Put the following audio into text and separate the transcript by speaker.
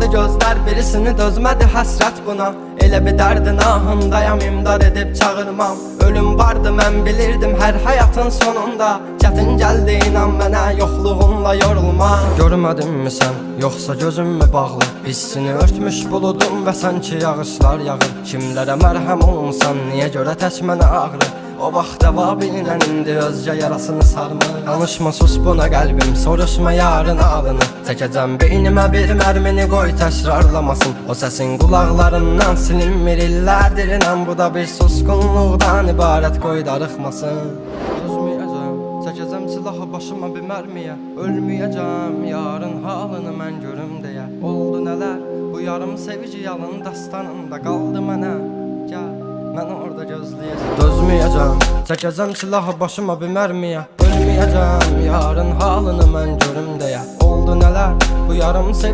Speaker 1: Kapandı gözler, birisini dözmədi həsrət buna. Elə bir dərdin ahındayam, imdad edib çağırmam. Ölüm vardı, mən bilirdim hər həyatın sonunda. Çətin gəldi, inan mənə, yoxluğunla yorulma. Görmədinmi sən, yoxsa gözüm mü bağlı? Hissini örtmüş buludum və sanki yağışlar yağır. Kimlərə mərhəm olunsan, niyə görə tək mənə ağrı? O vaxt cavabinlə indi özcə yarasını sarmır. Danışma, sus buna qəlbim, soruşma yarın alını. Çəkəcəm beynimə bir mərmini, qoy təkrarlamasın. O səsin qulaqlarından silinmir illərdir, inan bu da bir susqunluqdan ibarət, qoy darıxmasın. Özməyəcəm, çəkəcəm silahı başıma bir mərmiyə. Ölməyəcəm, yarın halını mən görüm deyə. Oldu nələr, bu yarım sevici yalın dastanında qaldı mənə. Gəl, mən orada gözləyəcəm. Dözməyəcəm, çəkəcəm silahı başıma bir mərmiyə. Ölməyəcəm, yarın halını mən görüm deyə. Oldu nələr, bu yarım sevici